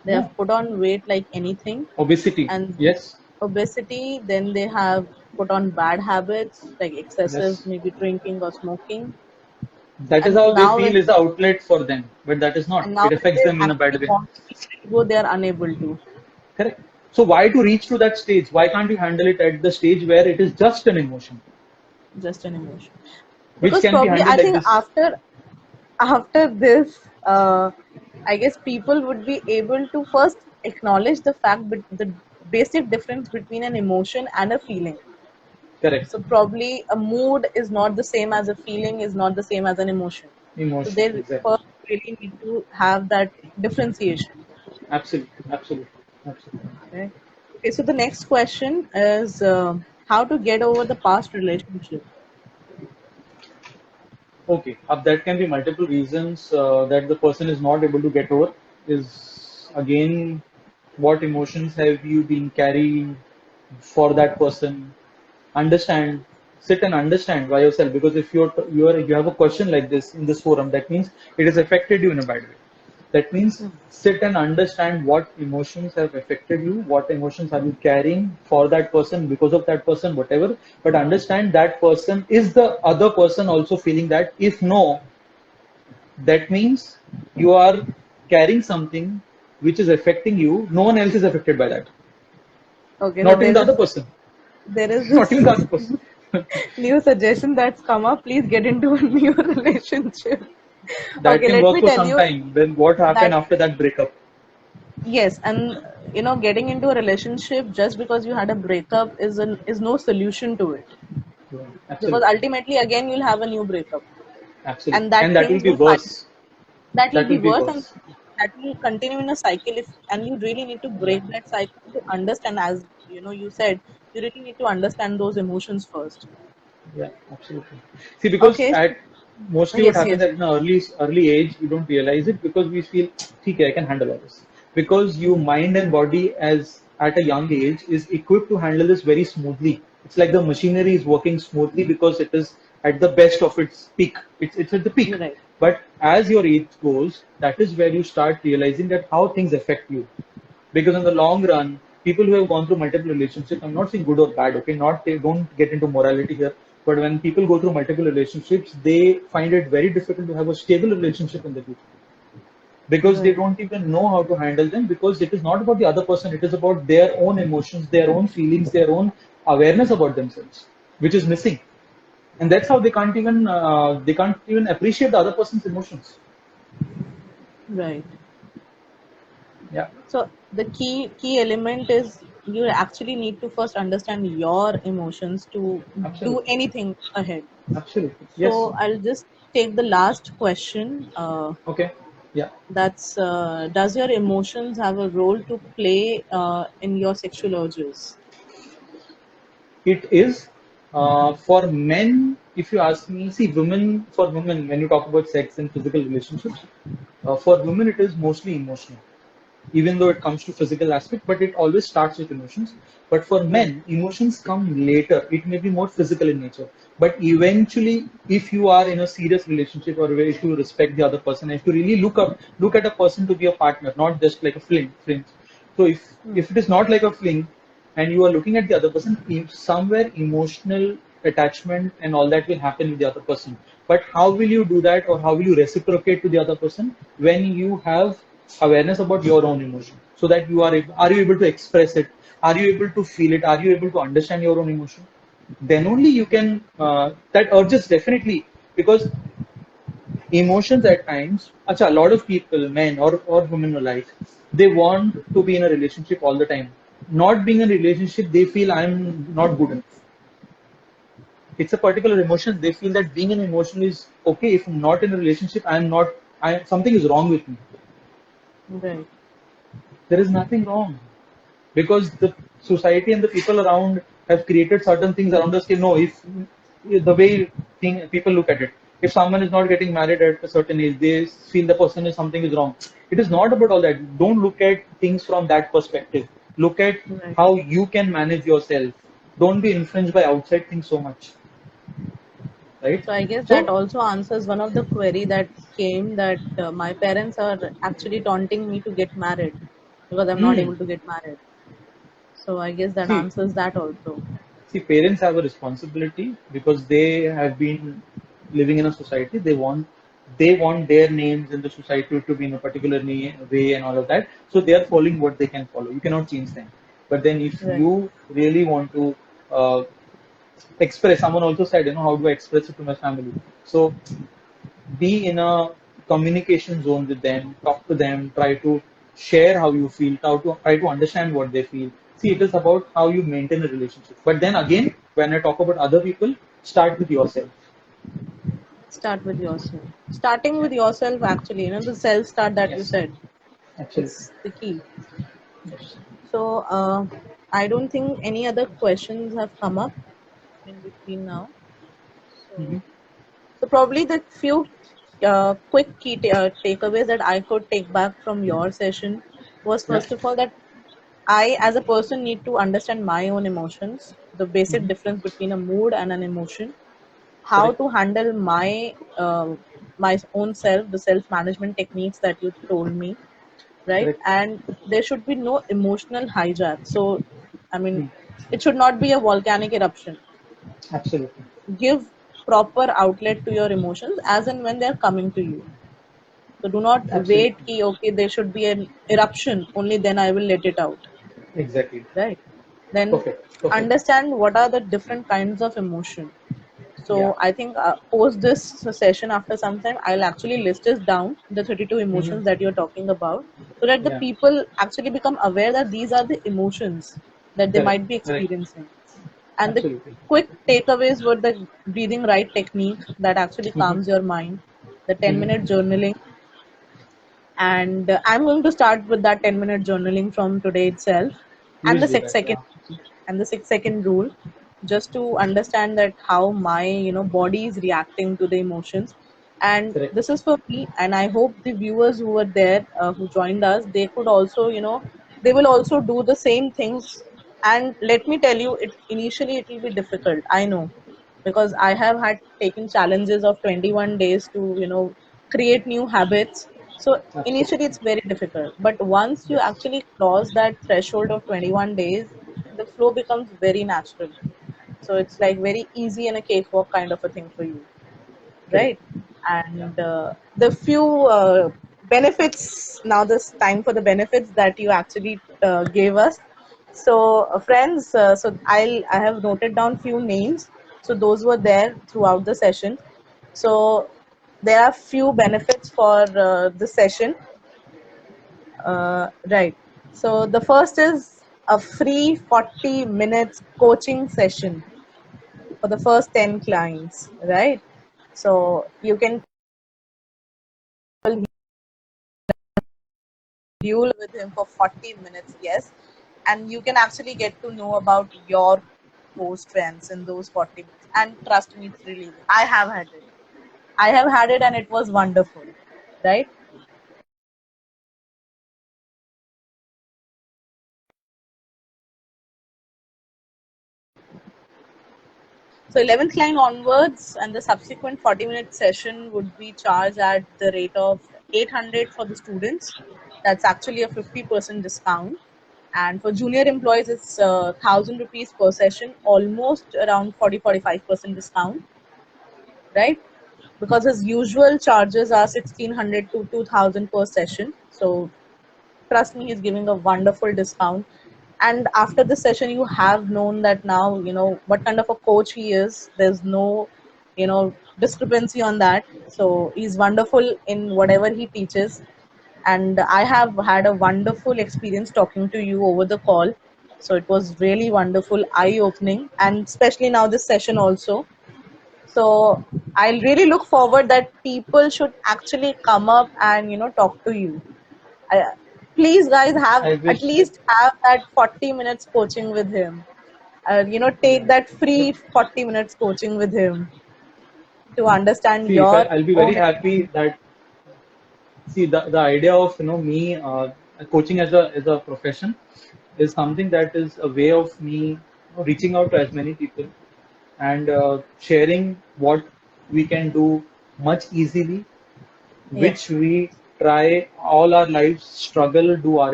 They Yeah. have put on weight like anything, Obesity. and Yes. obesity. Then they have put on bad habits like excessive, Yes. maybe drinking or smoking, That is and how they now feel when is the outlet for them, but that is not. and now It when affects they them in a bad actually way. want to let go, they are unable to. Correct. So why to reach to that stage? Why can't you handle it at the stage where it is just an emotion, Just an emotion. which Because can be probably handled I like think this? after this, I guess people would be able to first acknowledge the fact, but the basic difference between an emotion and a feeling. Correct. So probably a mood is not the same as a feeling, is not the same as an emotion. So Emotion. they Exactly. first really need to have that differentiation. Absolutely. Absolutely. Absolutely. Okay. Okay. So the next question is how to get over the past relationship. Okay, that can be multiple reasons that the person is not able to get over. Is again, what emotions have you been carrying for that person? Understand, sit and understand by yourself. Because if you have a question like this in this forum, that means it has affected you in a bad way. That means sit and understand what emotions have affected you, what emotions are you carrying for that person, because of that person, whatever. But understand that person is the other person also feeling that. If no, that means you are carrying something which is affecting you. No one else is affected by that. Okay. So Not even the other person. there is Not even this the other person. new suggestion that's come up. Please get into a new relationship. That Okay. can Let work me for tell some you time. Then what happened that after that breakup? yes, and getting into a relationship just because you had a breakup is no solution to it, Yeah, because absolutely. ultimately again you'll have a new breakup, Absolutely. and that And that will things be will cycle. worse. That will That be will be worse, and worse. that will continue in a cycle. If and you really need to Yeah. break that cycle to understand, as you said, you really need to understand those emotions first. Yeah, absolutely. See, because Okay. at mostly what Yes. happens Yes. at an early age, we don't realize it because we feel, okay, I can handle all this. Because you mind and body as at a young age is equipped to handle this very smoothly. It's like the machinery is working smoothly because it is at the best of its peak. It's at the peak. You're right. But as your age goes, that is where you start realizing that how things affect you. Because in the long run, people who have gone through multiple relationships, I'm not saying good or bad, okay, not they don't get into morality here, but when people go through multiple relationships, they find it very difficult to have a stable relationship in the future because they Right. don't even know how to handle them, because it is not about the other person, it is about their own emotions, their own feelings, their own awareness about themselves, which is missing. And that's how they can't even appreciate the other person's emotions. Right. Yeah, So the key element is you actually need to first understand your emotions to do absolutely. anything ahead. Absolutely. Yes. So I'll just take the last question. Okay. Yeah. That's does your emotions have a role to play in your sexual urges? It is for men. If you ask me, see, women, for women, when you talk about sex and physical relationships, for women it is mostly emotional, even though it comes to physical aspect, but it always starts with emotions. But for Right. men, emotions come later. It may be more physical in nature, but eventually, if you are in a serious relationship, or if you respect the other person, if you really look at a person to be a partner, not just like a fling. So if it is not like a fling, and you are looking at the other person, if somewhere emotional attachment and all that will happen with the other person. But how will you do that, or how will you reciprocate to the other person when you have awareness about your own emotion, so that are you able to express it, are you able to feel it, are you able to understand your own emotion? Then only you can that urges definitely, because emotions at times, a lot of people, men or women alike, they want to be in a relationship all the time. Not being in a relationship, they feel I'm not good enough. It's a particular emotion. They feel that being an emotion is okay. If I'm not in a relationship, I'm not. Something is wrong with me. Right. There is nothing wrong, because the society and the people around have created certain things around us. No, if the way people look at it, if someone is not getting married at a certain age, they feel the person is something is wrong. It is not about all that. Don't look at things from that perspective. Look at Right. how you can manage yourself. Don't be influenced by outside things so much, right? So I guess that So also answers one of the query that came, that my parents are actually taunting me to get married. because I'm not Hmm. able to get married. So I guess that See, answers that also. parents have a responsibility because they have been living in a society. They want their names in the society to be in a particular way and all of that. So they are following what they can follow. You cannot change them. But then if Right. you really want to uh, express, someone also said, how do I express it to my family? So be in a communication zone with them, talk to them, try to share how you feel, try to understand what they feel. See, it is about how you maintain a relationship. But then again, when I talk about other people, start with yourself. Start with yourself. Starting Yeah. with yourself, actually, the self start that you Yes, said, absolutely. it's the key. Yes. So I don't think any other questions have come up in between now. Hmm. So, so probably the few quick key takeaways that I could take back from your session was, Yeah. first of all, that I, as a person, need to understand my own emotions, the basic Hmm. difference between a mood and an emotion, how Correct. to handle my own self, the self management techniques that you told me, right? Correct. And there should be no emotional hijack. So, I mean, Hmm. it should not be a volcanic eruption. Absolutely. Give proper outlet to your emotions as and when they're coming to you. So do not wait, Absolutely. ki, okay, there should be an eruption, only then I will let it out, Exactly. right? Then Perfect. Perfect. understand what are the different kinds of emotion. Yeah. So I think post this session, after some time, I'll actually list this down, the 32 Hmm. emotions that you're talking about, so that the Yeah. people actually become aware that these are the emotions that they Correct. might be Correct. experiencing. And the Absolutely. quick takeaways were the breathing right technique that actually Hmm. calms your mind, the Hmm. 10-minute journaling, and I'm going to start with that 10-minute journaling from today itself, and the Please do six that. second Yeah. and the 6 second rule, just to understand that how my body is reacting to the emotions. And Correct. this is for me, and I hope the viewers who were there, who joined us, they could also, they will also do the same things. And let me tell you, it initially it will be difficult, I know, because I have had taken challenges of 21 days to create new habits. So initially Absolutely. it's very difficult, but once you Yes. actually cross that threshold of 21 days, the flow becomes very natural. So it's like very easy and a cakewalk kind of a thing for you, Correct. right? Yeah. And the few benefits, now this time for the benefits that you actually gave us. So friends, so I have noted down few names, so those were there throughout the session. So there are few benefits for the session, right? So the first is a free 40 minutes coaching session for the first 10 clients, right? So you can duel with him for 40 minutes, yes. And you can actually get to know about your core strengths in those 40 minutes. And trust me, it's really, I have had it. I have had it and it was wonderful, right? So 11th line onwards and the subsequent 40-minute session would be charged at the rate of 800 for the students. That's actually a 50% discount. And for junior employees, it's 1,000 rupees per session, almost around 40-45% discount, right? Because his usual charges are 1,600 to 2,000 per session. So trust me, he's giving a wonderful discount. And after the session, you have known that now, what kind of a coach he is. There's no, discrepancy on that. So he's wonderful in whatever he teaches. And I have had a wonderful experience talking to you over the call. So it was really wonderful, eye opening, and especially now this session also. So I really look forward that people should actually come up and talk to you. I, please guys, have I at wish. least have that 40 minutes coaching with him. Take Yeah. that free 40 minutes coaching with him to understand See, if your I'll be very own. happy that, see, the idea of me coaching as a profession is something that is a way of me reaching out to as many people and sharing what we can do much easily, Yeah. which we try all our lives, struggle, do our